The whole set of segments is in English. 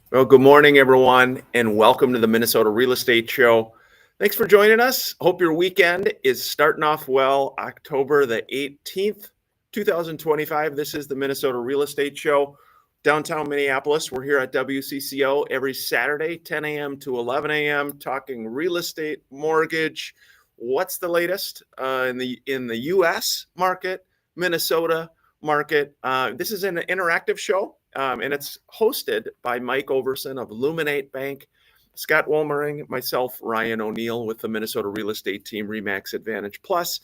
Well, good morning, everyone, and welcome to the Minnesota Real Estate Show. Thanks for joining us. Hope your weekend is starting off well. October the 18th, 2025. This is the Minnesota Real Estate Show, downtown Minneapolis. We're here at WCCO every Saturday, 10 a.m. to 11 a.m., talking real estate, mortgage. What's the latest in the U.S. market, Minnesota market? This is an interactive show. And it's hosted by Mike Overson of Luminate Bank, Scott Wolmering, myself, Ryan O'Neill with the Minnesota Real Estate Team, Remax Advantage Plus.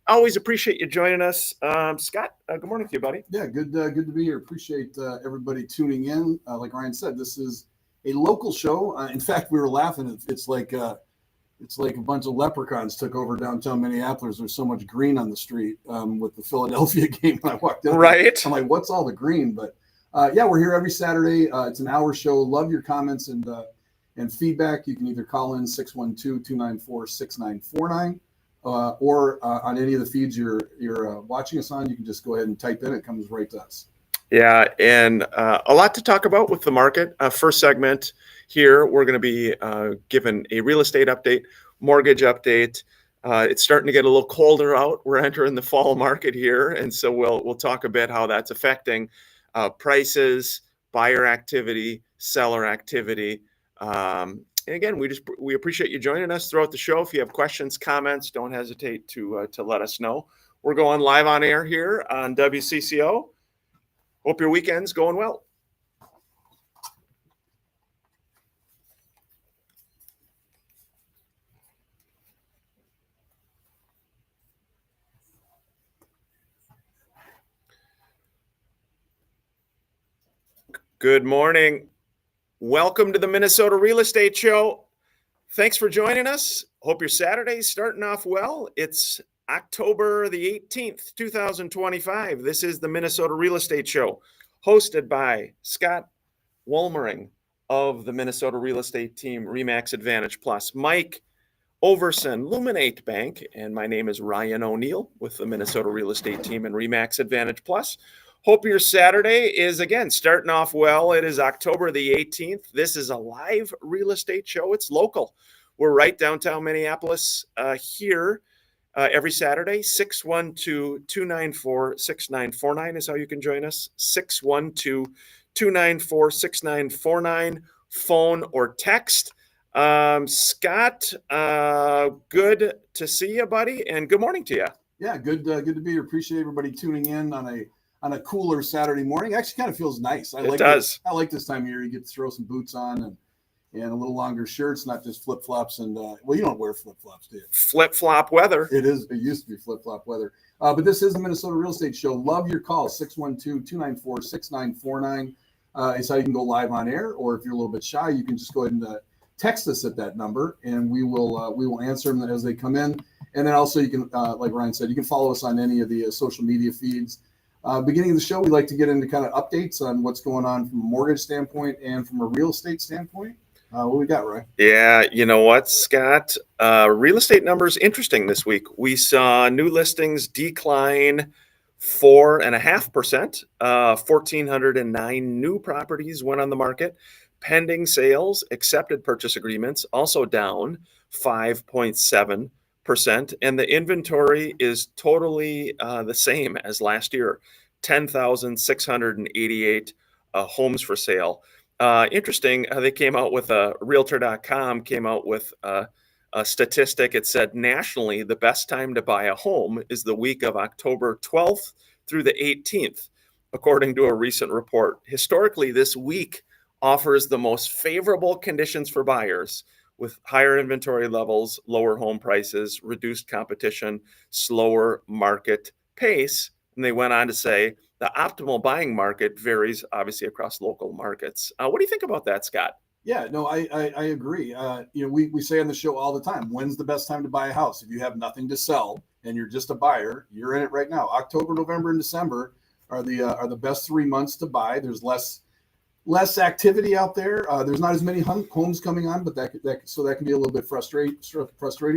Always appreciate you joining us. Scott, good morning to you, buddy. Yeah, good to be here. Appreciate everybody tuning in. Like Ryan said, this is a local show. In fact, we were laughing. It's like a bunch of leprechauns took over downtown Minneapolis. There's so much green on the street with the Philadelphia game when I walked in. Right. I'm like, what's all the green? But yeah, we're here every Saturday. It's an hour show. Love your comments and feedback. You can either call in 612-294-6949 or on any of the feeds you're watching us on. You can just go ahead and type in. It comes right to us. Yeah, and a lot to talk about with the market. First segment here, we're going to be given a real estate update, mortgage update. It's starting to get a little colder out. We're entering the fall market here, and so we'll talk a bit how that's affecting prices, buyer activity, seller activity. And again, we appreciate you joining us throughout the show. If you have questions, comments, don't hesitate to let us know. We're going live on air here on WCCO. Hope your weekend's going well. Good morning. Welcome to the Minnesota Real Estate Show. Thanks for joining us. Hope your Saturday's starting off well. It's October the 18th, 2025. This is the Minnesota Real Estate Show, hosted by Scott Wolmering of the Minnesota Real Estate Team, Remax Advantage Plus, Mike Overson, Luminate Bank, and my name is Ryan O'Neill with the Minnesota Real Estate Team and Remax Advantage Plus. Hope your Saturday is, again, starting off well. It is October the 18th. This is a live real estate show. It's local. We're right downtown Minneapolis here every Saturday. 612-294-6949 is how you can join us. 612-294-6949, phone or text. Scott, good to see you, buddy, and good morning to you. Yeah, good to be here. Appreciate everybody tuning in on a cooler Saturday morning. Actually, kind of feels nice. It does. I like this time of year. You get to throw some boots on and a little longer shirts, not just flip flops. And well, you don't wear flip flops, do you? Flip flop weather. It used to be flip flop weather. But this is the Minnesota Real Estate Show. Love your calls. 612-294-6949 is how you can go live on air. Or if you're a little bit shy, you can just go ahead and text us at that number, and we will answer them as they come in. And then also you can, like Ryan said, you can follow us on any of the social media feeds. Beginning of the show, we like to get into kind of updates on what's going on from a mortgage standpoint and from a real estate standpoint. What we got, Ryan? Yeah, you know what, Scott? Real estate numbers interesting this week. We saw new listings decline 4.5%. 1,409 new properties went on the market. Pending sales, accepted purchase agreements also down 5.7%. And the inventory is totally the same as last year, 10,688 homes for sale. Interesting, they came out with Realtor.com came out with a statistic. It said nationally, the best time to buy a home is the week of October 12th through the 18th, according to a recent report. Historically, this week offers the most favorable conditions for buyers, with higher inventory levels, lower home prices, reduced competition, slower market pace. And they went on to say the optimal buying market varies obviously across local markets. What do you think about that, Scott? Yeah, no, I agree. We say on the show all the time, when's the best time to buy a house? If you have nothing to sell and you're just a buyer, you're in it right now. October, November, and December are the best 3 months to buy. There's less activity out there. There's not as many homes coming on, but that can be a little bit frustrating.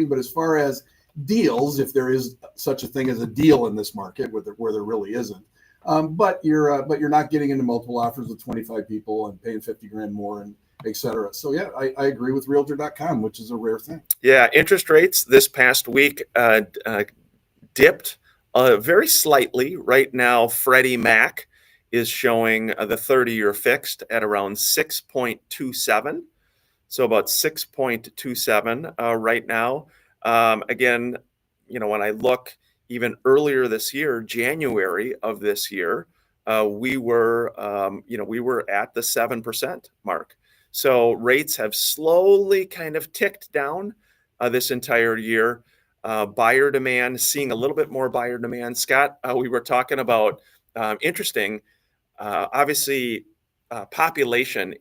But as far as deals, if there is such a thing as a deal in this market, where there really isn't, But you're not getting into multiple offers with 25 people and paying 50 grand more and et cetera. So yeah, I agree with Realtor.com, which is a rare thing. Yeah, interest rates this past week dipped very slightly. Right now, Freddie Mac is showing the 30-year fixed at around 6.27. So about 6.27 right now. Again, when I look even earlier this year, January of this year, we were at the 7% mark. So rates have slowly kind of ticked down this entire year. Buyer demand, seeing a little bit more buyer demand. Scott, we were talking about interesting, obviously, population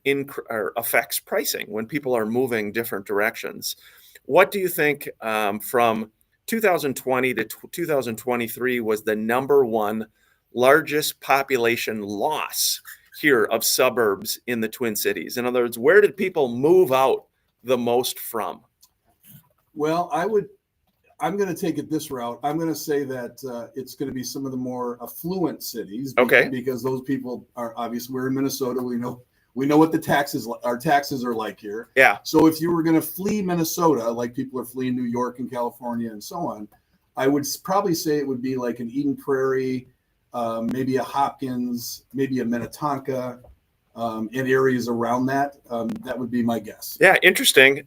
affects pricing when people are moving different directions. What do you think from 2020 to 2023 was the number one largest population loss here of suburbs in the Twin Cities? In other words, where did people move out the most from? Well, I'm going to take it this route. I'm going to say that it's going to be some of the more affluent cities. Okay. Because those people are obviously, we're in Minnesota. We know what our taxes are like here. Yeah. So if you were going to flee Minnesota, like people are fleeing New York and California and so on, I would probably say it would be like an Eden Prairie, maybe a Hopkins, maybe a Minnetonka, in areas around that. That would be my guess. Yeah. Interesting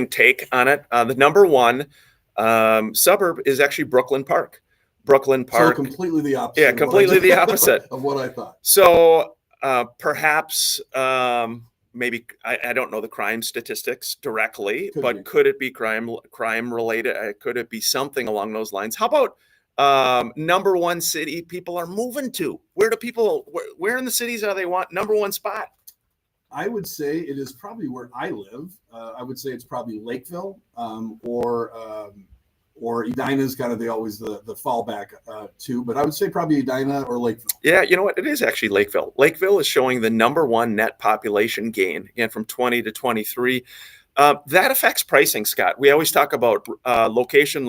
take on it. The number one suburb is actually Brooklyn Park. So completely the opposite. Yeah, completely the opposite of what I thought. So perhaps maybe I don't know the crime statistics directly, could it be crime related? Could it be something along those lines? How about number one city people are moving to? Where in the cities are they want number one spot? I would say it is probably where I live. I would say it's probably Lakeville, or Edina is kind of the fallback too. But I would say probably Edina or Lakeville. Yeah, you know what? It is actually Lakeville. Lakeville is showing the number one net population gain, again, from 20 to 23. That affects pricing, Scott. We always talk about location.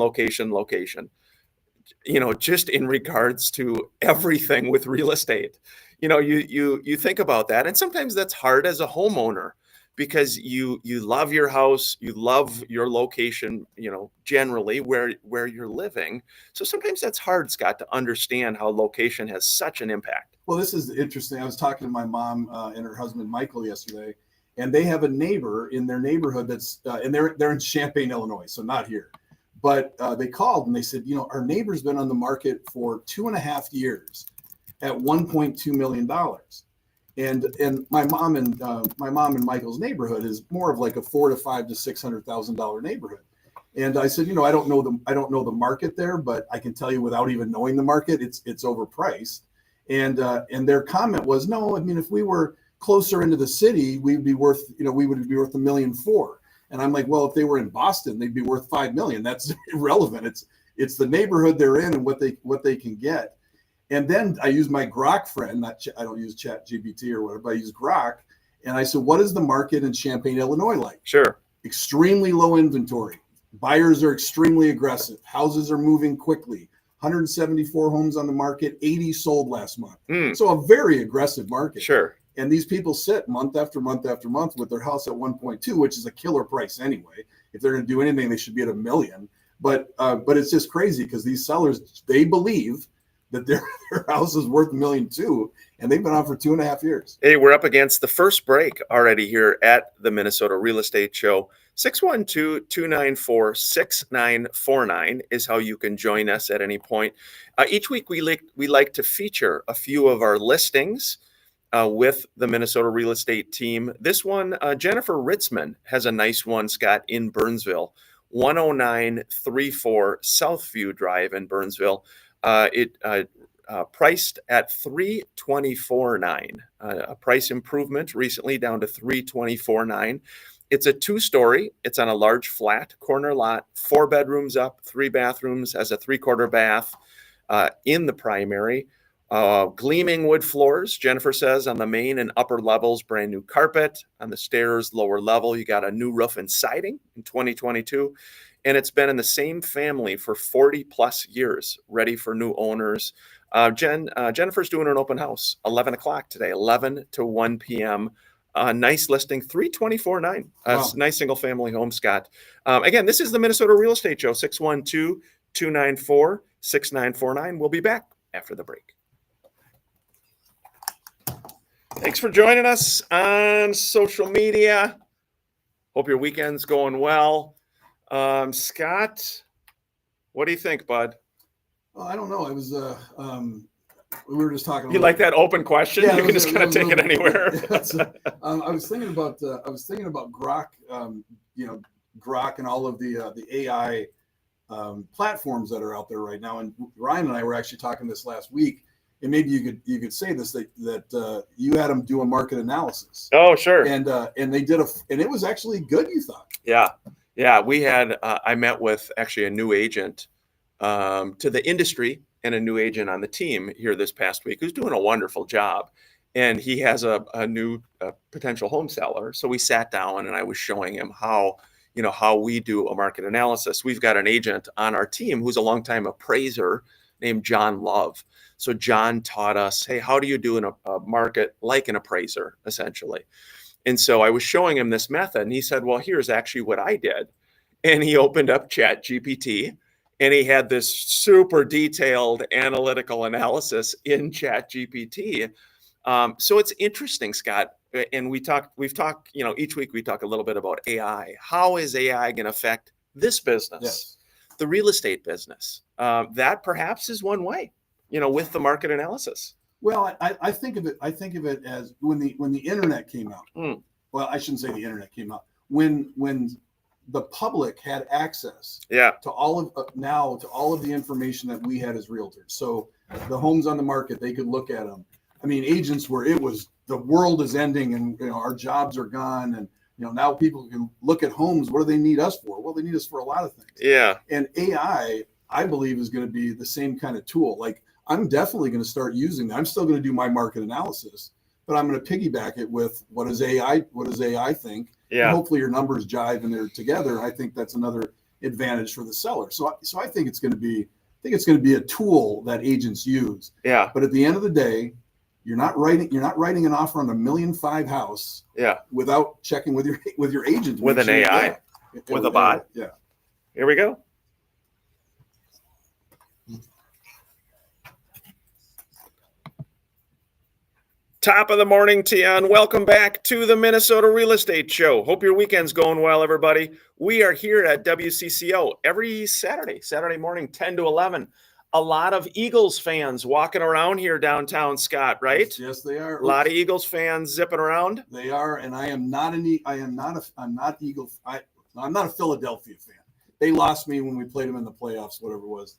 Just in regards to everything with real estate. You think about that, and sometimes that's hard as a homeowner because you love your house, you love your location, generally where you're living. So sometimes that's hard, Scott, to understand how location has such an impact. Well, this is interesting. I was talking to my mom and her husband Michael yesterday, and they have a neighbor in their neighborhood that's and they're in Champaign, Illinois, so not here. But they called and they said, our neighbor's been on the market for 2.5 years at $1.2 million. And my mom and Michael's neighborhood is more of like a $400,000 to $600,000 neighborhood. And I said, I don't know the market there, but I can tell you without even knowing the market, it's overpriced. And their comment was, no, I mean, if we were closer into the city, we would be worth $1.4 million. And I'm like, well, if they were in Boston, they'd be worth $5 million. That's irrelevant. It's the neighborhood they're in and what they can get. And then I use my Grok friend. I don't use ChatGPT or whatever, but I use Grok. And I said, what is the market in Champaign, Illinois like? Sure. Extremely low inventory. Buyers are extremely aggressive. Houses are moving quickly. 174 homes on the market. 80 sold last month. So a very aggressive market. Sure. And these people sit month after month after month with their house at 1.2, which is a killer price anyway. If they're going to do anything, they should be at $1 million. But it's just crazy because these sellers, they believe that their house is worth $1.2 million, and they've been on for 2.5 years. Hey, we're up against the first break already here at the Minnesota Real Estate Show. 612-294-6949 is how you can join us at any point. Each week we like to feature a few of our listings with the Minnesota real estate team. This one, Jennifer Ritzman has a nice one, Scott, in Burnsville, 10934 Southview Drive in Burnsville. It priced at $324,900. A price improvement recently down to $324,900. It's a 2-story. It's on a large flat corner lot, 4 bedrooms up, 3 bathrooms, has a 3/4 bath in the primary. Gleaming wood floors, Jennifer says, on the main and upper levels, brand new carpet. On the stairs, lower level, you got a new roof and siding in 2022. And it's been in the same family for 40 plus years, ready for new owners. Jennifer's doing an open house, 11 o'clock today, 11 to 1 p.m. Nice listing, 324.9. Wow. Nice single family home, Scott. Again, this is the Minnesota Real Estate Show, 612-294-6949. We'll be back after the break. Thanks for joining us on social media. Hope your weekend's going well. Scott, what do you think, bud? Well, I don't know. I was we were just talking. You like that open question? Yeah, you can just kind of take it anywhere. I was thinking about Grok. Grok and all of the AI platforms that are out there right now. And Ryan and I were actually talking this last week. And maybe you could say this that you had them do a market analysis. Oh, sure. And they did and it was actually good. You thought? Yeah. We had I met with actually a new agent to the industry and a new agent on the team here this past week who's doing a wonderful job. And he has a new potential home seller. So we sat down and I was showing him how we do a market analysis. We've got an agent on our team who's a longtime appraiser named John Love. So John taught us, hey, how do you do a market like an appraiser, essentially? And so I was showing him this method, and he said, well, here's actually what I did. And he opened up ChatGPT, and he had this super detailed analytical analysis in ChatGPT. So it's interesting, Scott. And we've talked, each week we talk a little bit about AI. How is AI going to affect this business, Yes. the real estate business? That perhaps is one way, with the market analysis. Well, I think of it as when the internet came out. Well, I shouldn't say the internet came out. When the public had access to all of the information that we had as realtors. So the homes on the market, they could look at them. I mean, agents the world is ending and our jobs are gone. And now people can look at homes. What do they need us for? Well, they need us for a lot of things. Yeah. And AI, I believe, is going to be the same kind of tool. Like, I'm definitely going to start using that. I'm still going to do my market analysis, but I'm going to piggyback it with what does AI think? Yeah. And hopefully your numbers jive and they're together. I think that's another advantage for the seller. So I think it's going to be a tool that agents use. Yeah. But at the end of the day, you're not writing an offer on $1.5 million house. Yeah. Without checking with your agent. With an AI. With a bot. Yeah. Here we go. Top of the morning, Tian. Welcome back to the Minnesota Real Estate Show. Hope your weekend's going well, everybody. We are here at WCCO every Saturday morning, 10 to 11. A lot of Eagles fans walking around here downtown, Scott, right? Yes, they are. A lot of Eagles fans zipping around. They are, and I'm not a Philadelphia fan. They lost me when we played them in the playoffs, whatever it was,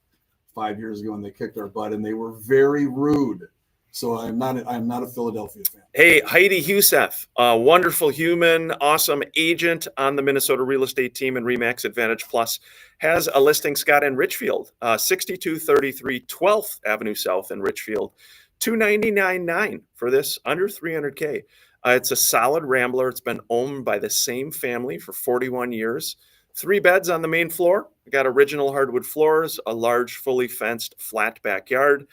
5 years ago, and they kicked our butt, and they were very rude. So I'm not a Philadelphia fan. Hey, Heidi Husef, a wonderful human, awesome agent on the Minnesota real estate team and RE/MAX Advantage Plus, has a listing, Scott, in Richfield, 6233 12th Avenue South in Richfield, $299,900 for this, under $300K. It's a solid rambler. It's been owned by the same family for 41 years. 3 beds on the main floor. We got original hardwood floors, a large, fully fenced, flat backyard.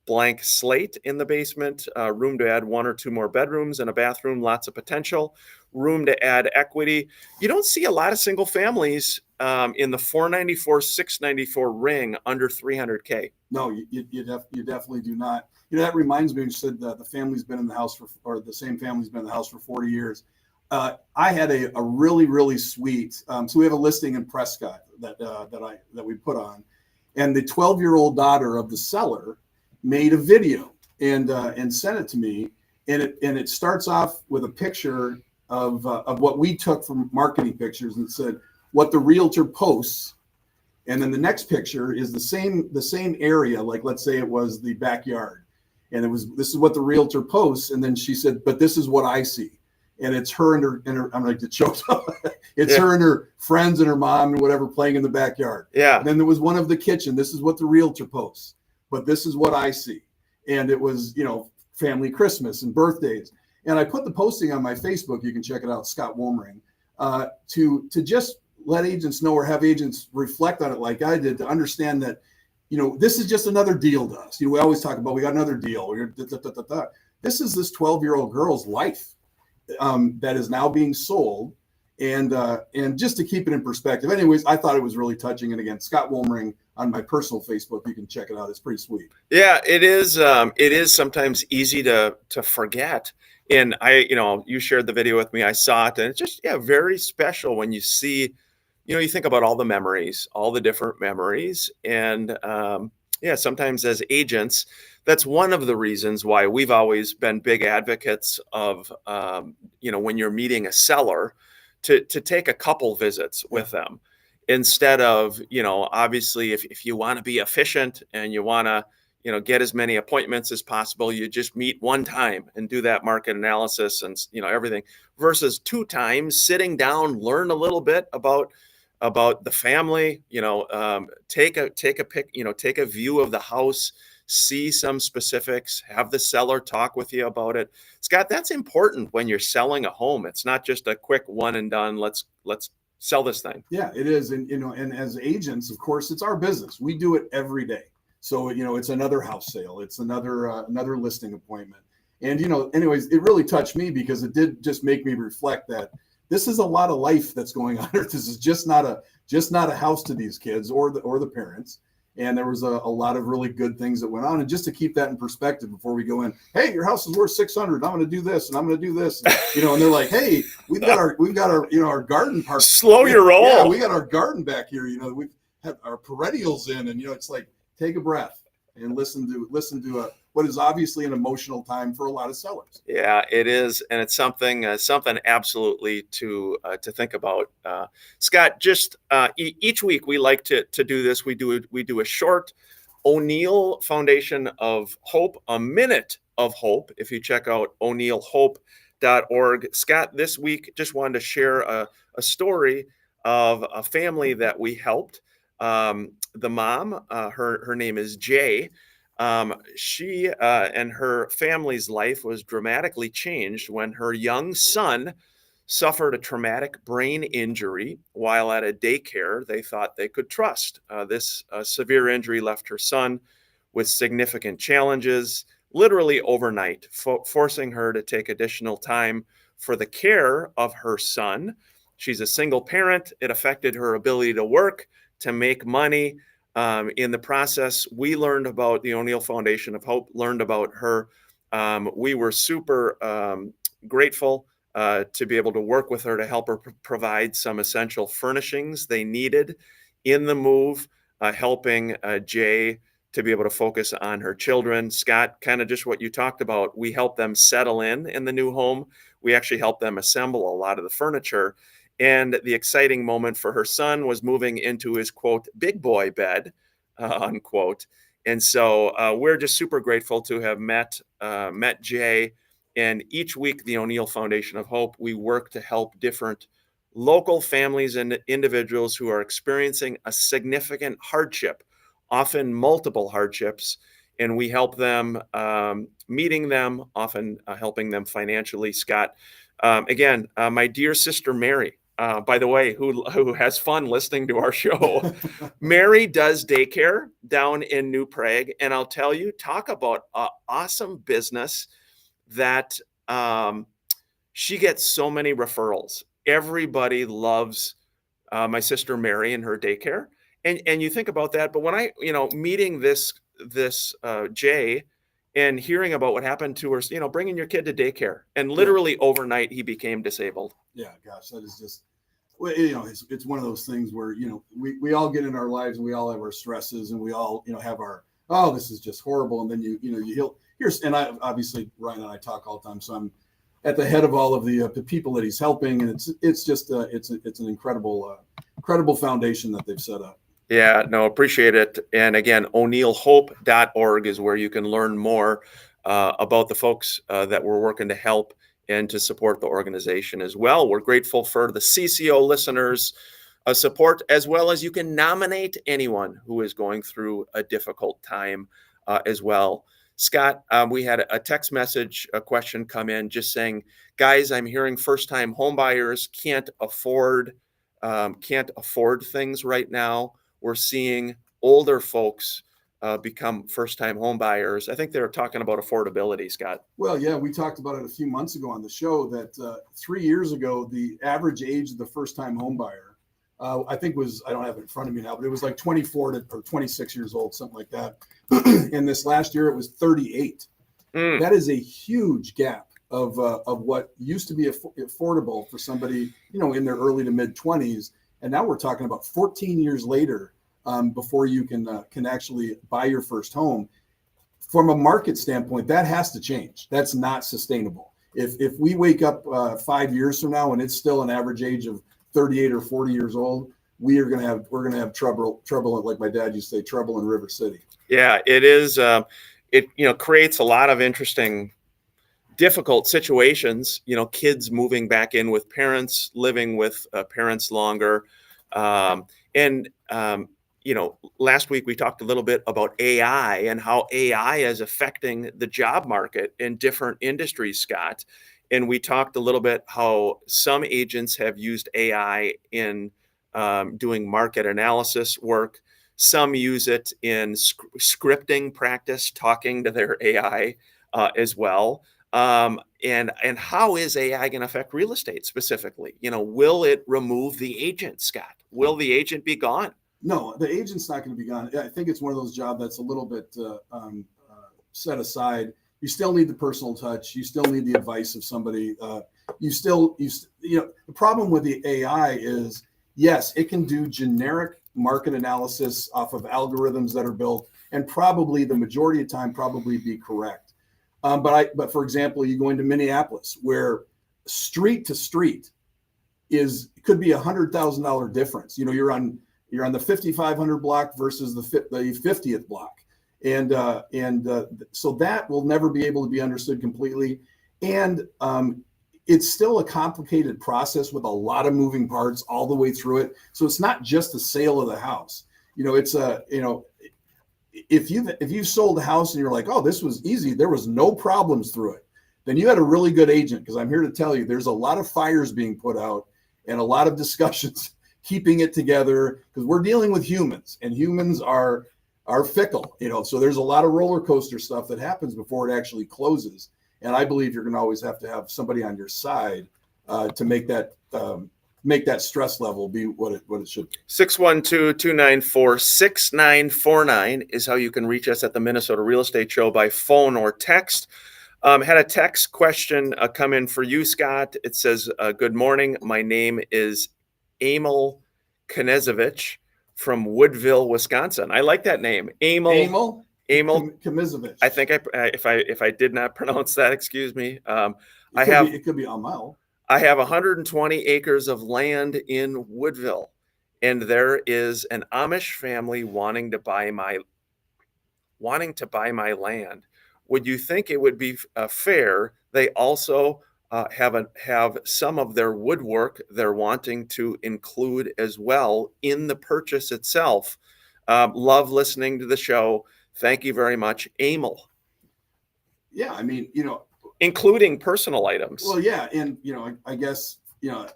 Blank slate in the basement, room to add 1 or 2 more bedrooms and a bathroom, lots of potential, room to add equity. You don't see a lot of single families in the 494, 694 ring under $300K. No, you definitely do not. That reminds me, you said that the same family's been in the house for 40 years. I had a really, really sweet, so we have a listing in Prescott that we put on, and the 12-year-old daughter of the seller made a video and sent it to me, and it starts off with a picture of what we took from marketing pictures, and it said what the realtor posts, and then the next picture is the same area, like let's say it was the backyard, and this is what the realtor posts, and then she said, but this is what I see, and it's her and her I'm like, get choked up. It's her and her friends and her mom and whatever playing in the backyard. Yeah. And then there was one of the kitchen. This is what the realtor posts, but this is what I see. And it was, family Christmas and birthdays. And I put the posting on my Facebook. You can check it out, Scott Wolmering, to just let agents know or have agents reflect on it like I did, to understand that this is just another deal to us. We always talk about, we got another deal. This is this 12-year-old girl's life that is now being sold. And just to keep it in perspective, anyways, I thought it was really touching. And again, Scott Wolmering on my personal Facebook, you can check it out. It's pretty sweet. Yeah, it is. It is sometimes easy to forget. And you shared the video with me. I saw it, and it's just very special when you see, you think about all the memories, all the different memories, and sometimes as agents, that's one of the reasons why we've always been big advocates of, when you're meeting a seller, to take a couple visits with them instead of, obviously if you want to be efficient and you want to, get as many appointments as possible, you just meet one time and do that market analysis and, everything, versus 2 times sitting down, learn a little bit about the family, take a view of the house, see some specifics, have the seller talk with you about it. Scott, that's important when you're selling a home. It's not just a quick one and done. Let's sell this thing. Yeah, it is. And, and as agents, of course, it's our business. We do it every day. So, it's another house sale. It's another listing appointment. And, anyways, it really touched me because it did just make me reflect that this is a lot of life that's going on. This is just not a house to these kids or the parents. And there was a lot of really good things that went on. And just to keep that in perspective before we go in, hey, your house is worth 600. I'm going to do this and I'm going to do this. And they're like, hey, we've got our garden park. Slow your roll. Yeah, we got our garden back here. We've had our perennials in, and it's like, take a breath and listen to what is obviously an emotional time for a lot of sellers. Yeah, it is, and it's something absolutely to think about. Scott, just each week we like to do this. We do a short O'Neill Foundation of Hope, a minute of hope. If you check out o'neillhope.org, Scott, this week just wanted to share a story of a family that we helped. The mom, her name is Jay. She and her family's life was dramatically changed when her young son suffered a traumatic brain injury while at a daycare they thought they could trust. This severe injury left her son with significant challenges, literally overnight, forcing her to take additional time for the care of her son. She's a single parent. It affected her ability to work, to make money. In the process, we learned about the O'Neill Foundation of Hope, learned about her. We were super grateful to be able to work with her to help her provide some essential furnishings they needed in the move, helping Jay to be able to focus on her children. Scott, kind of just what you talked about, we helped them settle in the new home. We actually helped them assemble a lot of the furniture. And the exciting moment for her son was moving into his, quote, big boy bed, unquote. And so we're just super grateful to have met Jay. And each week, the O'Neill Foundation of Hope, we work to help different local families and individuals who are experiencing a significant hardship, often multiple hardships. And we help them, meeting them, often helping them financially. Scott, again, my dear sister, Mary, by the way, who has fun listening to our show. Mary does daycare down in New Prague. And I'll tell you, talk about an awesome business that she gets so many referrals. Everybody loves my sister Mary and her daycare. And you think about that. But when I, meeting this Jay and hearing about what happened to her, bringing your kid to daycare, and literally overnight he became disabled. Yeah, gosh, that is just, it's one of those things where, we all get in our lives and we all have our stresses and we all, have our, oh, this is just horrible. And then and I obviously, Ryan and I talk all the time. So I'm at the head of all of the people that he's helping. And it's just, it's an incredible foundation that they've set up. Yeah, no, appreciate it. And again, o'neillhope.org is where you can learn more about the folks that we're working to help and to support the organization as well. We're grateful for the CCO listeners' support, as well as you can nominate anyone who is going through a difficult time as well. Scott, we had a text message, a question come in just saying, guys, I'm hearing first-time homebuyers can't afford things right now. We're seeing older folks become first-time home buyers. I think they're talking about affordability, Scott. Well, yeah, we talked about it a few months ago on the show that 3 years ago, the average age of the first-time home buyer, I think was, I don't have it in front of me now, but it was like 24 or 26 years old, something like that. And this last year, it was 38. That is a huge gap of what used to be affordable for somebody, in their early to mid 20s. And now we're talking about 14 years later before you can actually buy your first home. From a market standpoint, that has to change. That's not sustainable. If we wake up 5 years from now and it's still an average age of 38 or 40 years old, we're gonna have trouble, like my dad used to say, trouble in River City. Yeah, it is. It creates a lot of interesting, difficult situations. Kids moving back in with parents, living with parents longer, and last week we talked a little bit about AI and how AI is affecting the job market in different industries, Scott. And we talked a little bit how some agents have used AI in doing market analysis work. Some use it in scripting practice, talking to their AI as well. And how is AI going to affect real estate specifically? Will it remove the agent, Scott? Will the agent be gone? No, the agent's not going to be gone. I think it's one of those jobs that's a little bit set aside. You still need the personal touch. You still need the advice of somebody. The problem with the AI is, yes, it can do generic market analysis off of algorithms that are built, and probably the majority of time probably be correct. But for example, you go into Minneapolis, where street to street could be $100,000 difference. You're on the 5500 block versus the 50th block. And so that will never be able to be understood completely. And it's still a complicated process with a lot of moving parts all the way through it. So it's not just the sale of the house. If you've sold a house and you're like, oh, this was easy, there was no problems through it, then you had a really good agent, because I'm here to tell you there's a lot of fires being put out and a lot of discussions keeping it together, because we're dealing with humans, and humans are fickle, so there's a lot of roller coaster stuff that happens before it actually closes. And I believe you're going to always have to have somebody on your side to make that stress level be what it should be. 612-294-6949 is how you can reach us at the Minnesota Real Estate Show by phone or text. Had a text question come in for you, Scott. It says, good morning. My name is Emil Knezovich from Woodville, Wisconsin. I like that name. Emil Knezovich. I think if I did not pronounce that, excuse me. It could be Amel. I have 120 acres of land in Woodville, and there is an Amish family wanting to buy my land. Would you think it would be fair? They also have some of their woodwork they're wanting to include as well in the purchase itself. Love listening to the show. Thank you very much, Emil. Yeah, I mean, including personal items. Well, yeah, and I guess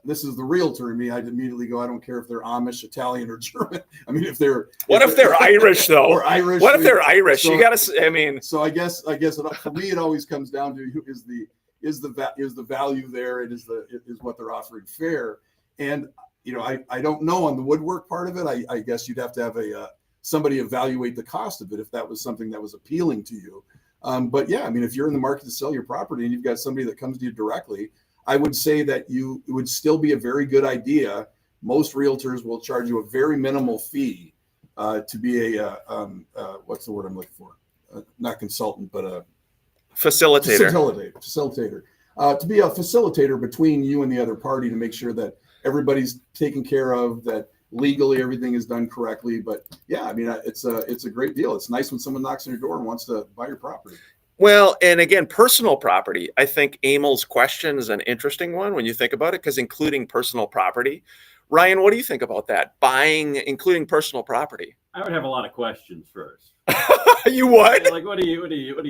this is the realtor in me. I'd immediately go, I don't care if they're Amish, Italian, or German. I mean, if they're Irish though? Or Irish. What if they're Irish? So, you got to. I mean. So I guess for me, it always comes down to is the value there? Is what they're offering fair? And I don't know on the woodwork part of it. I guess you'd have to have somebody evaluate the cost of it if that was something that was appealing to you. But yeah, I mean, if you're in the market to sell your property and you've got somebody that comes to you directly, I would say that it would still be a very good idea. Most realtors will charge you a very minimal fee to be a what's the word I'm looking for? Not consultant, but a facilitator. Facilitator. To be a facilitator between you and the other party to make sure that everybody's taken care of, that legally everything is done correctly. But yeah, I mean, it's a great deal. It's nice when someone knocks on your door and wants to buy your property. Well, and again, personal property. I think Emil's question is an interesting one when you think about it, because including personal property. Ryan, what do you think about that? Including personal property? I would have a lot of questions first. You would? Like, what are you doing with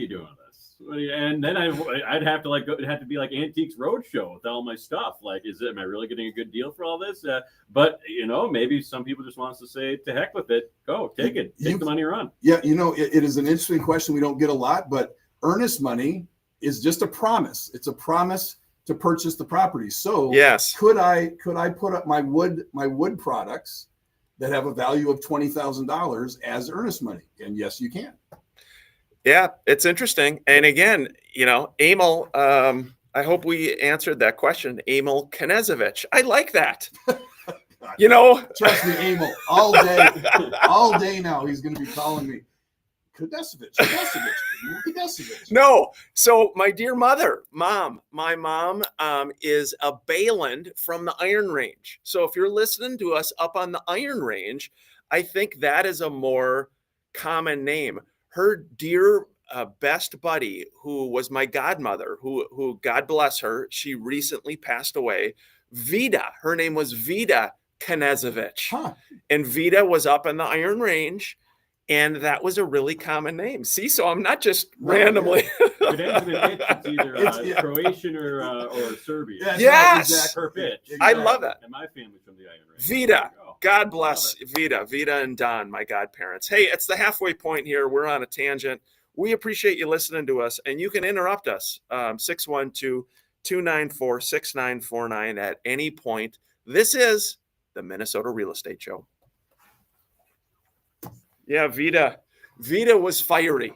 this? And then I'd have to like go. It'd have to be like Antiques Roadshow with all my stuff. Like, am I really getting a good deal for all this? But maybe some people just want us to say, to heck with it. Go take it. Take the money, run. Yeah, it is an interesting question. We don't get a lot, but earnest money is just a promise. It's a promise to purchase the property. So yes, could I put up my wood products that have a value of $20,000 as earnest money? And yes, you can. Yeah, it's interesting. And again, Emil, I hope we answered that question. Emil Knezevich. I like that. Trust me, Emil, all day now, he's going to be calling me Knezevich. No. So my dear my mom is a Bayland from the Iron Range. So if you're listening to us up on the Iron Range, I think that is a more common name. Her dear best buddy, who was my godmother, who God bless her, she recently passed away. Vida, her name was Vida Knezevich. Huh. And Vida was up in the Iron Range. And that was a really common name. See, so I'm not just randomly. It ends with an itch. It's either Croatian or Serbian. Yeah, yes. Per pitch. Exactly. I love that. And my family's from the Iron Range. Vida. God bless Vida and Don, my godparents. Hey, it's the halfway point here. We're on a tangent. We appreciate you listening to us, and you can interrupt us, 612-294-6949 at any point. This is the Minnesota Real Estate Show. Yeah, Vida was fiery.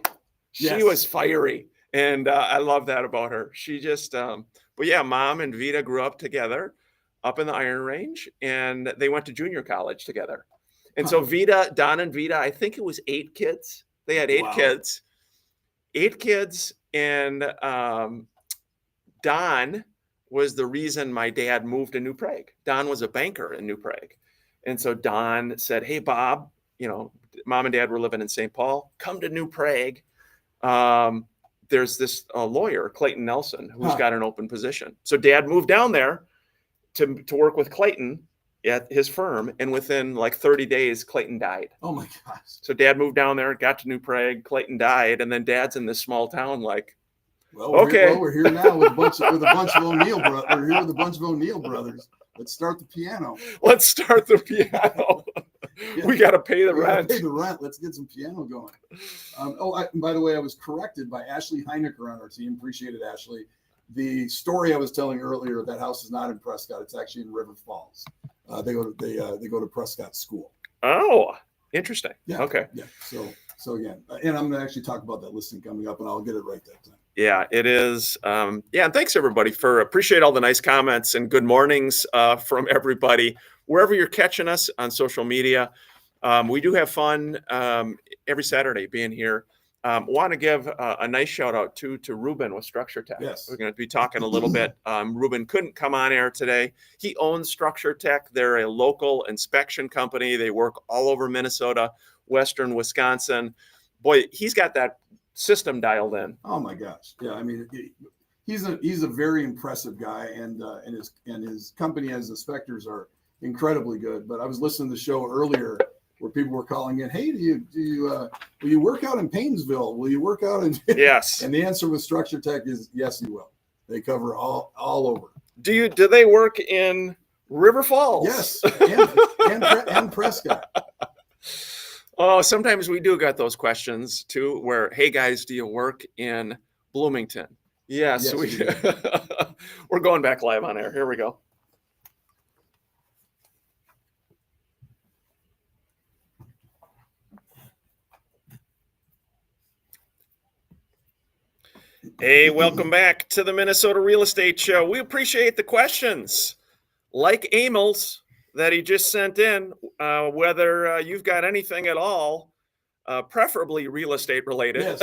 She was fiery. And I love that about her. She just, but yeah, Mom and Vida grew up together up in the Iron Range, and they went to junior college together. And so Don and Vida, I think it was 8 kids. They had 8 kids. 8 kids. And Don was the reason my dad moved to New Prague. Don was a banker in New Prague. And so Don said, hey, Bob, Mom and Dad were living in St. Paul. Come to New Prague. There's this lawyer, Clayton Nelson, who's got an open position. So Dad moved down there to work with Clayton at his firm. And within like 30 days, Clayton died. Oh my gosh. So Dad moved down there, got to New Prague. Clayton died. And then Dad's in this small town like, we're here now with a bunch of O'Neill brothers. We're here with a bunch of O'Neill brothers. Let's start the piano. Yeah. We got to pay the rent. Let's get some piano going. By the way, I was corrected by Ashley Heinecker on our team. Appreciate it, Ashley. The story I was telling earlier, that house is not in Prescott. It's actually in River Falls. They go to Prescott School. Oh, interesting. Yeah. Okay. Yeah. So again, and I'm going to actually talk about that listing coming up, and I'll get it right that time. Yeah, it is. And thanks everybody appreciate all the nice comments and good mornings from everybody, wherever you're catching us on social media. We do have fun every Saturday being here. Want to give a nice shout out to Ruben with Structure Tech. Yes. We're going to be talking a little bit. Ruben couldn't come on air today. He owns Structure Tech. They're a local inspection company. They work all over Minnesota, Western Wisconsin. Boy, he's got that system dialed in. Oh my gosh. Yeah. I mean, he's a very impressive guy, and his company as inspectors are incredibly good. But I was listening to the show earlier where people were calling in, hey, will you work out in Paynesville? Will you work out in Yes. And the answer with Structure Tech is yes, you will. They cover all over. Do they work in River Falls? Yes. And Prescott. Oh, sometimes we do get those questions too, where, hey guys, do you work in Bloomington? Yes, we do. We're going back live on air. Here we go. Hey, welcome back to the Minnesota Real Estate Show. We appreciate the questions, like Emil's that he just sent in, whether you've got anything at all, preferably real estate related. Yes.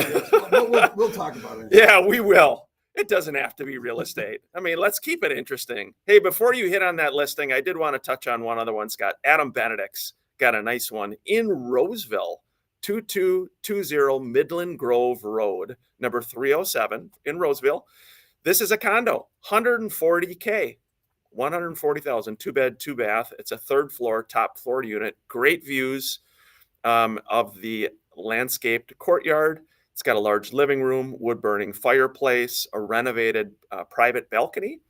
We'll talk about it. Yeah, we will. It doesn't have to be real estate. I mean, let's keep it interesting. Hey, before you hit on that listing, I did want to touch on one other one, Scott. Adam Benedict's got a nice one in Roseville, 2220 Midland Grove Road, number 307 in Roseville. This is a condo, $140K. 140,000, 2-bed, 2-bath. It's a 3rd floor, top floor unit. Great views of the landscaped courtyard. It's got a large living room, wood-burning fireplace, a renovated private balcony.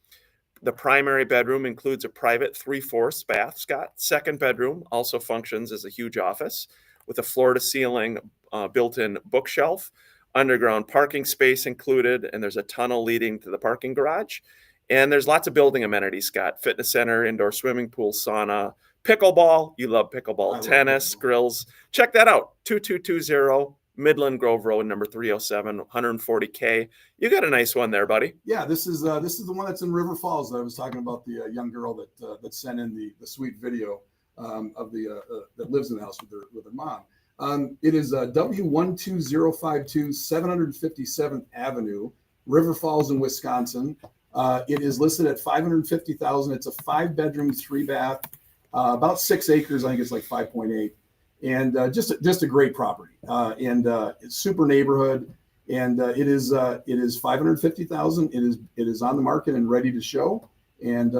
The primary bedroom includes a private 3/4 bath, Scott. Second bedroom also functions as a huge office with a floor-to-ceiling built-in bookshelf, underground parking space included, and there's a tunnel leading to the parking garage. And there's lots of building amenities, Scott. Fitness center, indoor swimming pool, sauna, pickleball. You love pickleball, tennis, grills. Check that out. 2220 Midland Grove Road, number 307, 140K. You got a nice one there, buddy. Yeah, this is the one that's in River Falls that I was talking about, the young girl that sent in the sweet video of the that lives in the house with her mom. It is W12052 757th Avenue, River Falls in Wisconsin. It is listed at $550,000. It's a 5-bedroom, 3-bath, about 6 acres. I think it's like 5.8. And just a great property, and it's super neighborhood, and it is $550,000. It is on the market and ready to show. And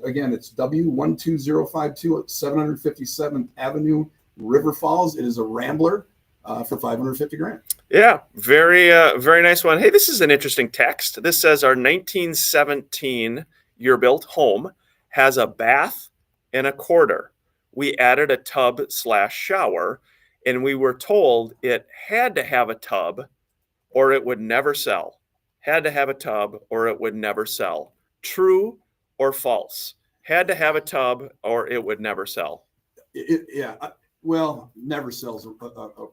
again, it's W12052 757th Avenue, River Falls. It is a Rambler for $550,000. Yeah, very nice one. Hey, this is an interesting text. This says our 1917 year-built home has a bath and a quarter. We added a tub/shower, and we were told it had to have a tub or it would never sell. Had to have a tub or it would never sell. True or false? Had to have a tub or it would never sell. Well, never sells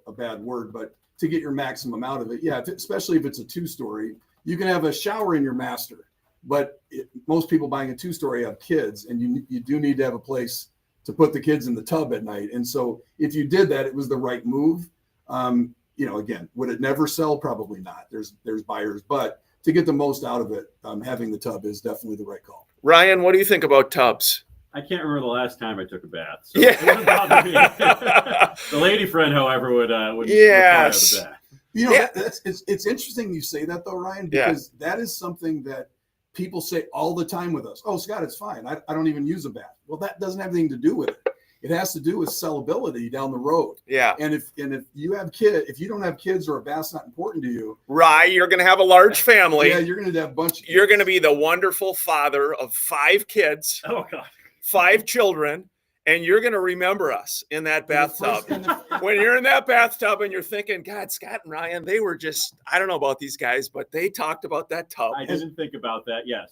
a bad word, but to get your maximum out of it, yeah, especially if it's a 2-story, you can have a shower in your master, but most people buying a 2-story have kids, and you do need to have a place to put the kids in the tub at night. And so if you did that, it was the right move. Again, would it never sell? Probably not. There's buyers, but to get the most out of it, having the tub is definitely the right call. Ryan, what do you think about tubs? I can't remember the last time I took a bath. So Yeah. it wouldn't bother me. The lady friend, however, would Yes. require the bath. It's interesting you say that though, Ryan, because that is something that people say all the time with us. Oh, Scott, it's fine. I don't even use a bath. Well, that doesn't have anything to do with it. It has to do with sellability down the road. Yeah. And if you have if you don't have kids or a bath's not important to you, Right, you're going to have a large family. yeah, you're going to have a bunch of kids. You're going to be the wonderful father of 5 kids, Oh God. 5 children, and you're going to remember us in that bathtub. When you're in that bathtub and you're thinking, God, Scott and Ryan, they were just, I don't know about these guys, but they talked about that tub. I didn't think about that. Yes,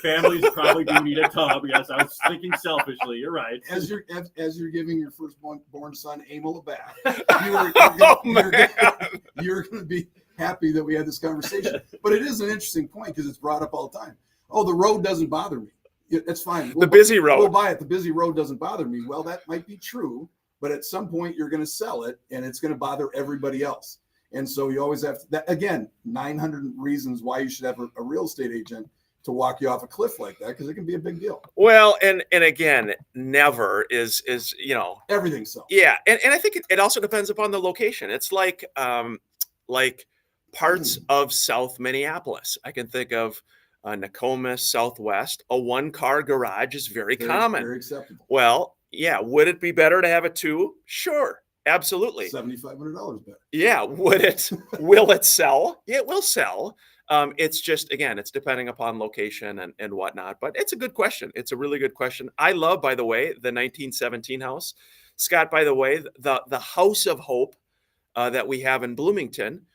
families probably do need a tub. Yes, I was thinking selfishly. You're right. As you're giving your firstborn son Emil a bath, you're going to be happy that we had this conversation. But it is an interesting point because it's brought up all the time. Oh, the road doesn't bother me. It's fine. The busy road. We'll buy it. The busy road doesn't bother me. Well, that might be true, but at some point you're going to sell it, and it's going to bother everybody else. And so you always have to, again, 900 reasons why you should have a real estate agent to walk you off a cliff like that, because it can be a big deal. Well, and again, never is Everything sells. Yeah, and I think it also depends upon the location. It's like parts of South Minneapolis. I can think of Nokomis, Southwest. A 1-car garage is very common. Very acceptable. Well, yeah. Would it be better to have a 2? Sure, absolutely. $7,500 better. Yeah. Would it? Will it sell? Yeah, it will sell. It's just, again, it's depending upon location and whatnot. But it's a good question. It's a really good question. I love, by the way, the 1917 house. Scott, by the way, the House of Hope that we have in Bloomington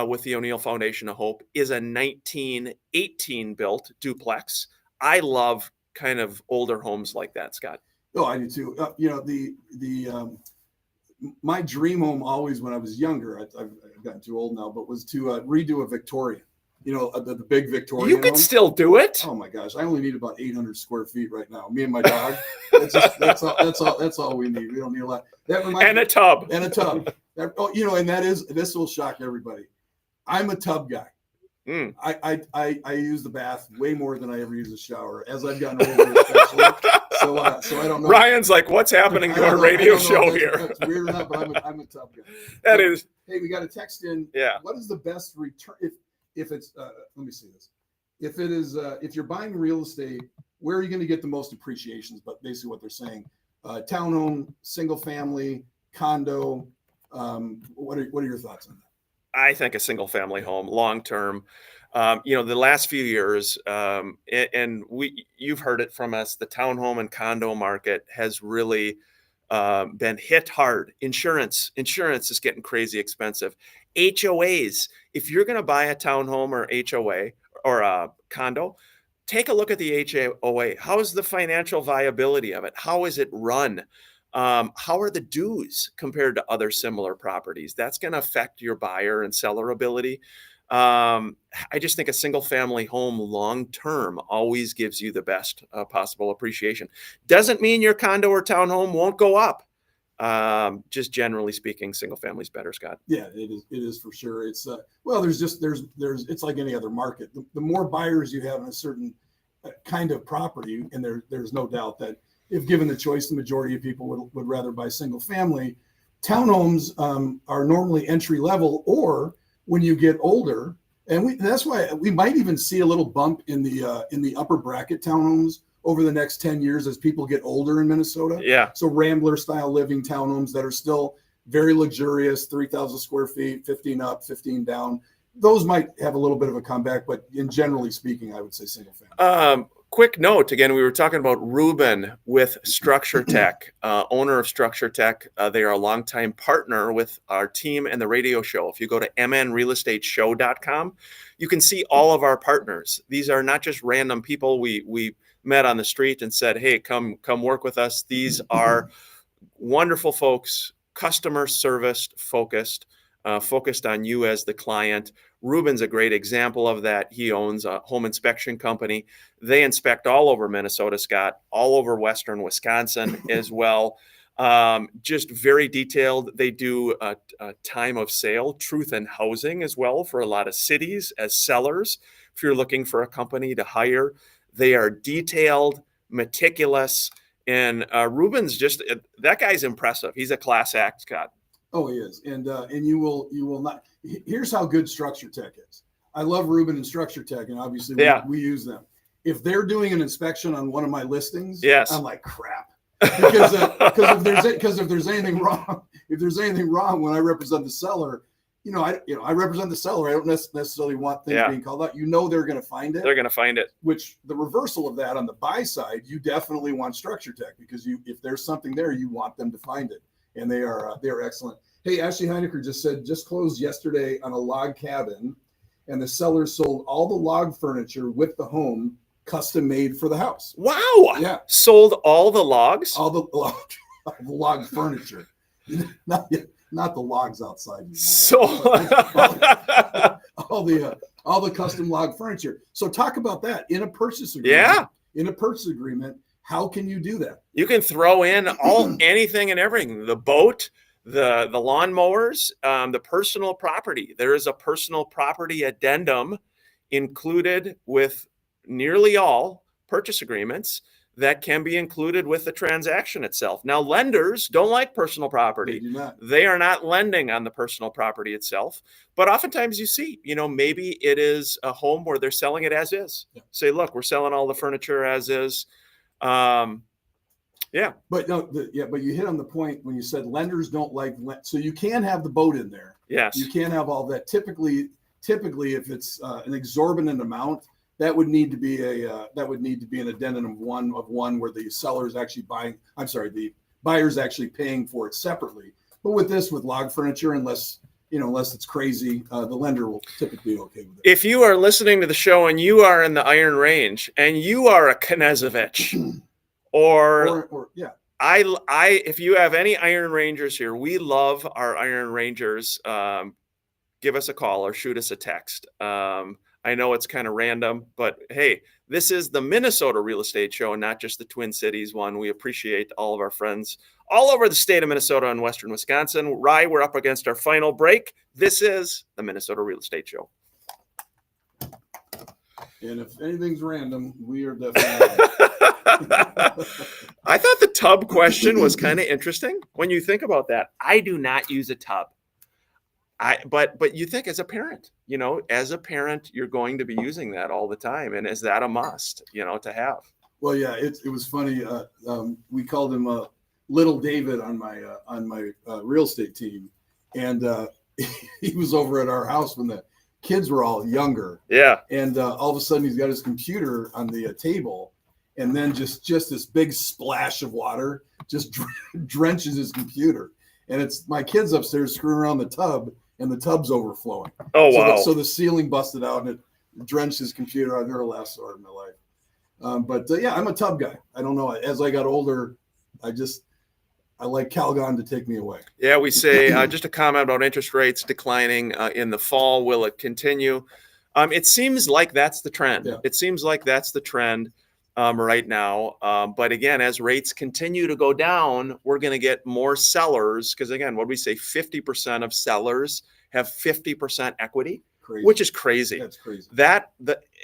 with the O'Neill Foundation of Hope is a 1918 built duplex. I love kind of older homes like that, Scott. Oh, I do too. My dream home always when I was younger, I've gotten too old now, but was to redo a Victorian. The big Victorian. You could still do it. Oh my gosh, I only need about 800 square feet right now. Me and my dog. That's all we need. We don't need a lot. And a tub. And a tub. And this will shock everybody. I'm a tub guy. Mm. I use the bath way more than I ever use a shower as I've gotten older, especially. So I don't know. Ryan's like, what's happening to our radio show here? That's weird enough, but I'm a tub guy. That is. Hey, we got a text in. Yeah. What is the best return if it's? Let me see this. If it is, if you're buying real estate, where are you going to get the most appreciations? But basically, what they're saying, townhome, single family, condo. What are your thoughts on that? I think a single family home long term. The last few years, and you've heard it from us, the townhome and condo market has really been hit hard. Insurance is getting crazy expensive. HOAs, if you're going to buy a townhome or HOA or a condo, take a look at the HOA. How is the financial viability of it? How is it run? How are the dues compared to other similar properties? That's going to affect your buyer and seller ability. I just think a single family home long term always gives you the best possible appreciation. Doesn't mean your condo or townhome won't go up. Just generally speaking, single family is better, Scott. Yeah, it is for sure. It's it's like any other market. The more buyers you have in a certain kind of property, and there's no doubt that if given the choice, the majority of people would rather buy single family. Townhomes are normally entry level, or when you get older, and that's why we might even see a little bump in the upper bracket townhomes over the next 10 years as people get older in Minnesota. Yeah. So Rambler style living townhomes that are still very luxurious, 3,000 square feet, 15 up, 15 down. Those might have a little bit of a comeback, but in generally speaking, I would say single family. Quick note, again, we were talking about Ruben with Structure Tech, owner of Structure Tech. They are a longtime partner with our team and the radio show. If you go to mnrealestateshow.com, you can see all of our partners. These are not just random people we met on the street and said, hey, come work with us. These are wonderful folks, customer service focused on you as the client. Ruben's a great example of that. He owns a home inspection company. They inspect all over Minnesota, Scott, all over Western Wisconsin as well. Just very detailed. They do a time of sale, truth and housing as well for a lot of cities as sellers. If you're looking for a company to hire, they are detailed, meticulous, and Ruben's that guy's impressive. He's a class act, Scott. Oh, he is, and you will not. Here's how good Structure Tech is. I love Ruben and Structure Tech, and obviously we use them. If they're doing an inspection on one of my listings, yes, I'm like crap, because if there's anything wrong when I represent the seller, I represent the seller. I don't necessarily want things being called out. They're going to find it. They're going to find it. Which the reversal of that on the buy side, you definitely want Structure Tech, because if there's something there, you want them to find it. And they are excellent. Hey, Ashley Heinecker just closed yesterday on a log cabin, and the seller sold all the log furniture with the home custom made for the house. Wow. Yeah. Sold all the logs? All the log furniture. Not the logs outside. So all the custom log furniture. So talk about that in a purchase agreement. Yeah. In a purchase agreement, how can you do that? You can throw in anything and everything. The boat, the lawnmowers, the personal property. There is a personal property addendum included with nearly all purchase agreements that can be included with the transaction itself. Now, lenders don't like personal property. They do not. They are not lending on the personal property itself. But oftentimes you see, maybe it is a home where they're selling it as is. Yeah. Say, look, we're selling all the furniture as is. Yeah. But you hit on the point when you said lenders don't like, so you can have the boat in there. Yes. You can't have all that. Typically, if it's an exorbitant amount, that would need to be an addendum of one where the seller is actually the buyer's actually paying for it separately. But with log furniture, unless it's crazy, the lender will typically be okay with it. If you are listening to the show and you are in the Iron Range and you are a Knezevich or if you have any Iron Rangers here, we love our Iron Rangers. Give us a call or shoot us a text. I know it's kind of random, but hey, this is the Minnesota Real Estate Show and not just the Twin Cities one. We appreciate all of our friends all over the state of Minnesota and Western Wisconsin. Rye, we're up against our final break. This is the Minnesota Real Estate Show. And if anything's random, we are definitely. I thought the tub question was kind of interesting when you think about that. I do not use a tub. But you think as a parent, you're going to be using that all the time. And is that a must, to have? Well, yeah, it was funny. We called him Little David on my real estate team. And he was over at our house when the kids were all younger. Yeah. And all of a sudden he's got his computer on the table, and then just this big splash of water just drenches his computer. And it's my kids upstairs screwing around the tub, and the tub's overflowing. Oh, wow. So the ceiling busted out and it drenched his computer. I've never laughed so hard in my life. But yeah, I'm a tub guy. I don't know. As I got older, I like Calgon to take me away. Yeah, we say just a comment about interest rates declining in the fall. Will it continue? It seems like that's the trend. Yeah. It seems like that's the trend right now. But again, as rates continue to go down, we're going to get more sellers because, again, what we say, 50% of sellers have 50% equity, Crazy. which is crazy. That's crazy.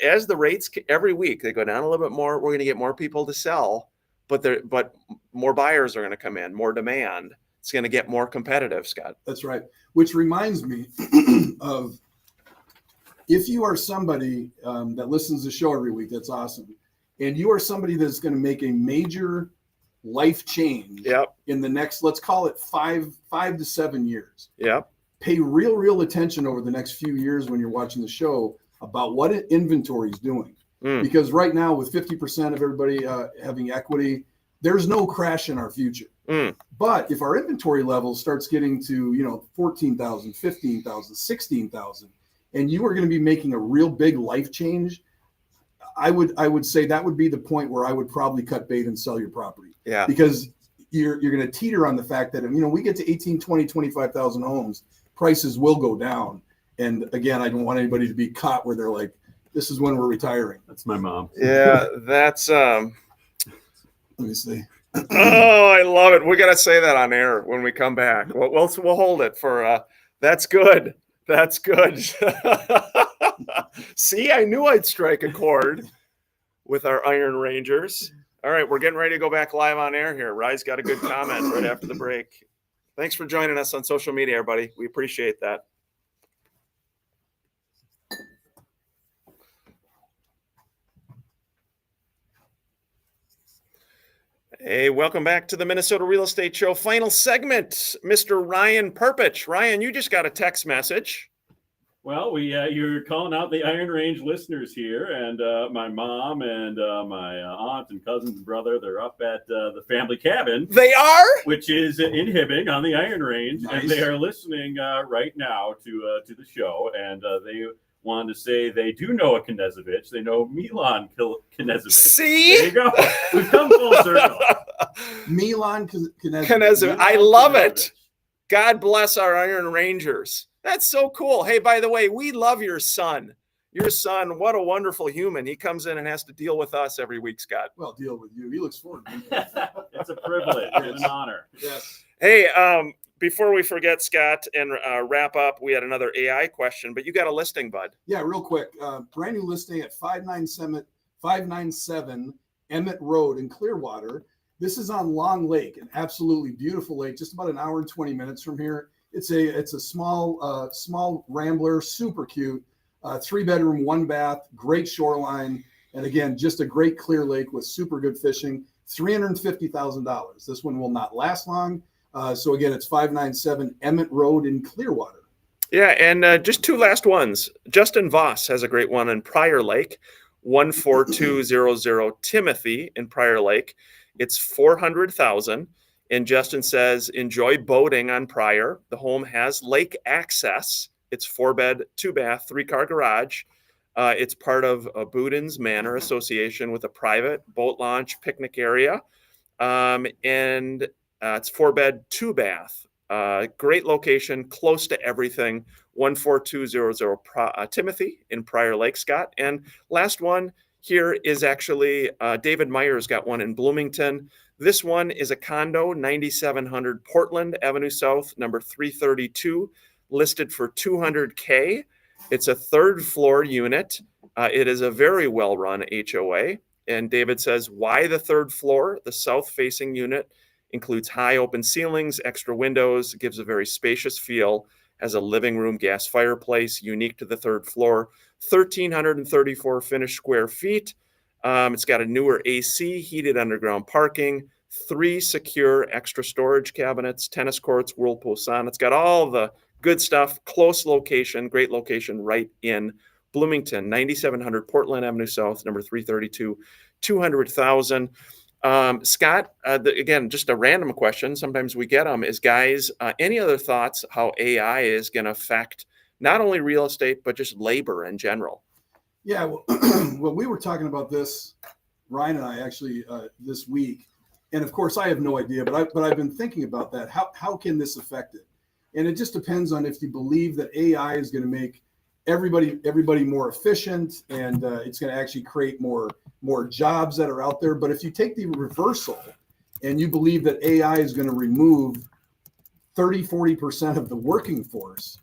As the rates every week they go down a little bit more, we're going to get more people to sell. But more buyers are going to come in, more demand. It's going to get more competitive, Scott. That's right. Which reminds me of, if you are somebody that listens to the show every week, that's awesome. And you are somebody that's going to make a major life change Yep. in the next, let's call it 5 to 7 years. Yep. Pay real attention over the next few years when you're watching the show about what inventory is doing. Because right now, with 50% of everybody having equity, there's no crash in our future. But if our inventory level starts getting to 14,000, 15,000, 16,000, and you are going to be making a real big life change, I would say that would be the point where I would probably cut bait and sell your property. Yeah. Because you're going to teeter on the fact that we get to 18, 20, 25,000 homes, prices will go down. And again, I don't want anybody to be caught where they're like, this is when we're retiring. That's my mom. Yeah, that's Let me see. oh, I love it. We got to say that on air when we come back. We'll hold it for that's good. That's good. See, I knew I'd strike a chord with our Iron Rangers. All right, we're getting ready to go back live on air here. Rye's got a good comment right after the break. Thanks for joining us on social media, everybody. We appreciate that. Hey, welcome back to the Minnesota Real Estate Show. Final segment, Mr. Ryan Perpich. Ryan, you just got a text message. Well, you're calling out the Iron Range listeners here, and my mom and my aunt and cousins and brother, they're up at the family cabin. They are? Which is in Hibbing on the Iron Range, Nice. and they are listening right now to the show, and they wanted to say they do know a Knezevich. They know Milan Knezevich. See? There you go. We've come full circle. Milan Knezevich. I love it. God bless our Iron Rangers. That's so cool. Hey, by the way, we love your son. Your son, what a wonderful human. He comes in and has to deal with us every week, Scott. Well, deal with you. He looks forward to it. It's a privilege and an honor. Yes. Hey, before we forget, Scott, and wrap up, we had another AI question, but you got a listing, bud. Yeah, real quick. Brand new listing at 597 Emmett Road in Clearwater. This is on Long Lake, an absolutely beautiful lake, just about an hour and 20 minutes from here. It's a small rambler, super cute, 3-bedroom, 1-bath, great shoreline, and again, just a great clear lake with super good fishing. $350,000. This one will not last long. So again, it's 597 Emmett Road in Clearwater. Yeah, and just two last ones. Justin Voss has a great one in Prior Lake, 14200 Timothy in Prior Lake. It's $400,000. And Justin says, enjoy boating on Prior. The home has lake access. It's 4-bed, 2-bath, 3-car garage. It's part of Boudin's Manor Association with a private boat launch picnic area. And it's 4-bed, 2-bath. Great location, close to everything. 14200 Timothy in Prior Lake, Scott. And last one here is actually David Myers got one in Bloomington. This one is a condo, 9700 Portland Avenue South, number 332, listed for $200K. It's a 3rd floor unit. It is a very well-run HOA. And David says, why the 3rd floor? The south-facing unit includes high open ceilings, extra windows, gives a very spacious feel, has a living room gas fireplace, unique to the 3rd floor, 1,334 finished square feet. It's got a newer AC, heated underground parking, 3 secure extra storage cabinets, tennis courts, whirlpool sauna. It's got all the Good stuff. Close location, great location right in Bloomington, 9700 Portland Avenue South, number 332, 200,000. Scott, again, just a random question. Sometimes we get them. Is guys, any other thoughts how AI is going to affect not only real estate, but just labor in general? Yeah, well, well, we were talking about this, Ryan and I actually this week, and of course I have no idea, but I've been thinking about that. How can this affect it? And it just depends on if you believe that AI is going to make everybody more efficient, and it's going to actually create more jobs that are out there. But if you take the reversal and you believe that AI is going to remove 30-40% of the working force,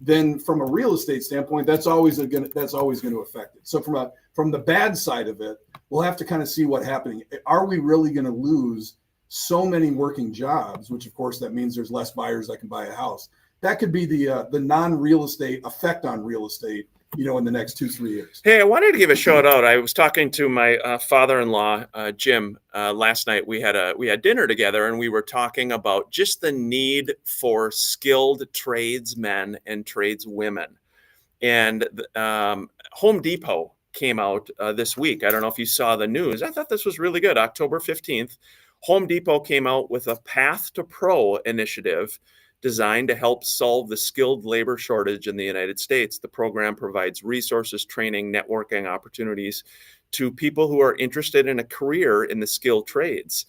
then from a real estate standpoint, that's always going to affect it. So from the bad side of it, we'll have to kind of see what's happening. Are we really going to lose so many working jobs, which of course that means there's less buyers that can buy a house? That could be the non-real estate effect on real estate, in the next 2-3 years. Hey, I wanted to give a shout out. I was talking to my father-in-law, Jim, last night. We had dinner together, and we were talking about just the need for skilled tradesmen and tradeswomen. And Home Depot came out this week. I don't know if you saw the news. I thought this was really good. October 15th, Home Depot came out with a Path to Pro initiative designed to help solve the skilled labor shortage in the United States. The program provides resources, training, networking opportunities to people who are interested in a career in the skilled trades.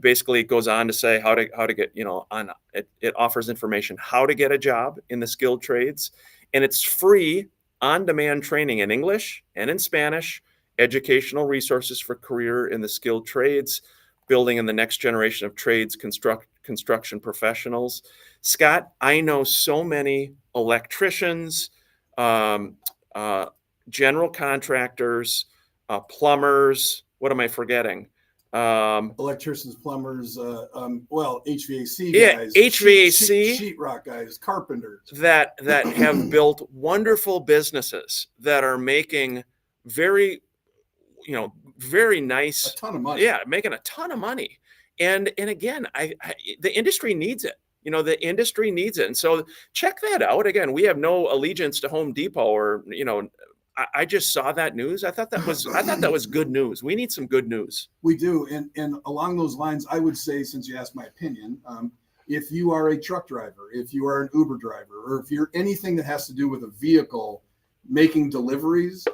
Basically, it goes on to say how to get, it offers information how to get a job in the skilled trades, and it's free on-demand training in English and in Spanish, educational resources for career in the skilled trades, building in the next generation of trades, construction professionals. Scott, I know so many electricians, general contractors, plumbers. What am I forgetting? Electricians, plumbers, HVAC guys, HVAC, sheetrock guys, carpenters that have built wonderful businesses that are making very nice, a ton of money. Yeah, making a ton of money. And again, the industry needs it. The industry needs it. And so check that out. Again, we have no allegiance to Home Depot or, I just saw that news. I thought that was good news. We need some good news. We do. And along those lines, I would say, since you asked my opinion, if you are a truck driver, if you are an Uber driver, or if you're anything that has to do with a vehicle making deliveries,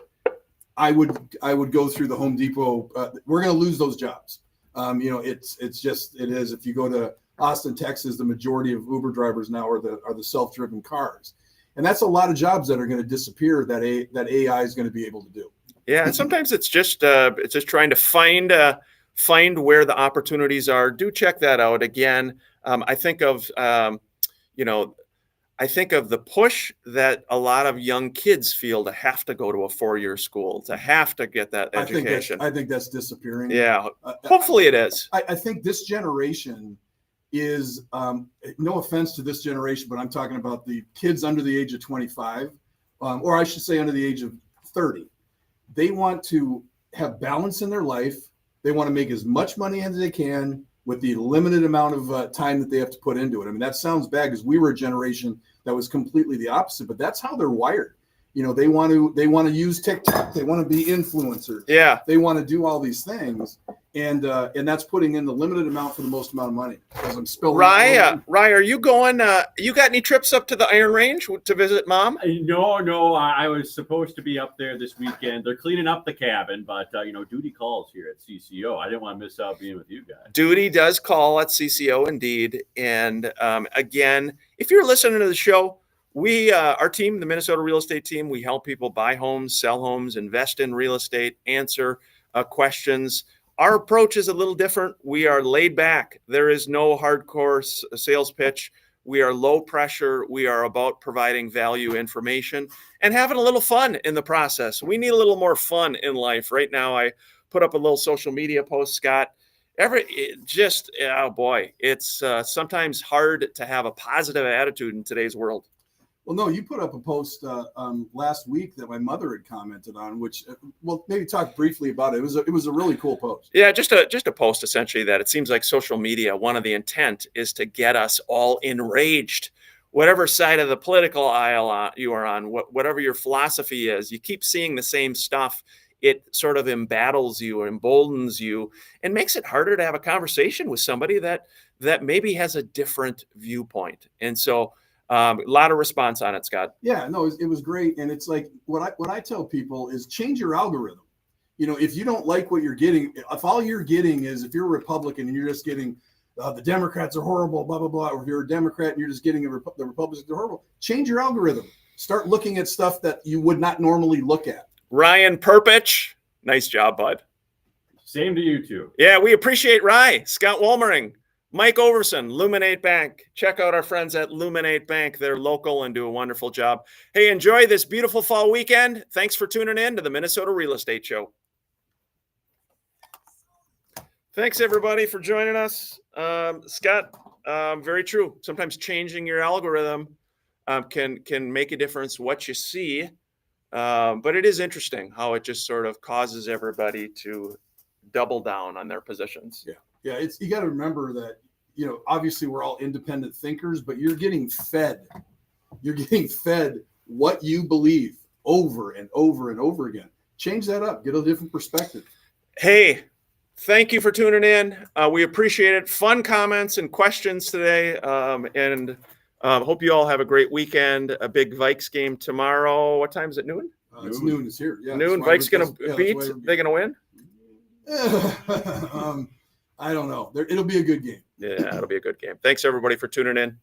I would go through the Home Depot. We're going to lose those jobs. It's just, it is. If you go to Austin, Texas, the majority of Uber drivers now are the self-driven cars. And that's a lot of jobs that are going to disappear that AI is going to be able to do. Yeah, and sometimes it's just trying to find where the opportunities are. Do check that out. Again, I think of the push that a lot of young kids feel to have to go to a 4-year school, to have to get that education. I think that's disappearing. Yeah, hopefully it is. I think this generation is, no offense to this generation, but I'm talking about the kids under the age of 25, or I should say under the age of 30. They want to have balance in their life. They want to make as much money as they can with the limited amount of time that they have to put into it. I mean, that sounds bad because we were a generation that was completely the opposite, but that's how they're wired. They want to use TikTok. They want to be influencers. Yeah. They want to do all these things. And that's putting in the limited amount for the most amount of money. As I'm spilling. Rye, are you going? You got any trips up to the Iron Range to visit Mom? No. I was supposed to be up there this weekend. They're cleaning up the cabin, but duty calls here at CCO. I didn't want to miss out being with you guys. Duty does call at CCO, indeed. And again, if you're listening to the show, we, our team, the Minnesota Real Estate Team, we help people buy homes, sell homes, invest in real estate, answer questions. Our approach is a little different. We are laid back. There is no hardcore sales pitch. We are low pressure. We are about providing value information and having a little fun in the process. We need a little more fun in life. Right now, I put up a little social media post, Scott. It's sometimes hard to have a positive attitude in today's world. Well, no, you put up a post last week that my mother had commented on, which maybe talk briefly about it. It was a really cool post. Yeah, just a post essentially that it seems like social media, one of the intent is to get us all enraged whatever side of the political aisle you are on, whatever your philosophy is, you keep seeing the same stuff. It sort of embattles you, emboldens you, and makes it harder to have a conversation with somebody that maybe has a different viewpoint. And so a lot of response on it, Scott. Yeah, no, it was great. And it's like what I tell people is change your algorithm. If you don't like what you're getting, if all you're getting is, if you're a Republican and you're just getting the Democrats are horrible, blah, blah, blah, or if you're a Democrat and you're just getting the Republicans are horrible, change your algorithm. Start looking at stuff that you would not normally look at. Ryan Perpich, nice job, bud. Same to you too. Yeah, we appreciate Rye. Scott Wolmering, Mike Overson, Luminate Bank. Check out our friends at Luminate Bank. They're local and do a wonderful job. Hey, enjoy this beautiful fall weekend. Thanks for tuning in to the Minnesota Real Estate Show. Thanks, everybody, for joining us. Scott, very true. Sometimes changing your algorithm can make a difference what you see. But it is interesting how it just sort of causes everybody to double down on their positions. Yeah. You got to remember that, obviously we're all independent thinkers, but you're getting fed what you believe over and over and over again. Change that up, get a different perspective. Hey, thank you for tuning in. We appreciate it. Fun comments and questions today. And hope you all have a great weekend. A big Vikes game tomorrow. What time is it? Noon? It's noon. It's here. Yeah, noon. Vikes going to beat? They going to win? I don't know. It'll be a good game. Yeah, it'll be a good game. Thanks, everybody, for tuning in.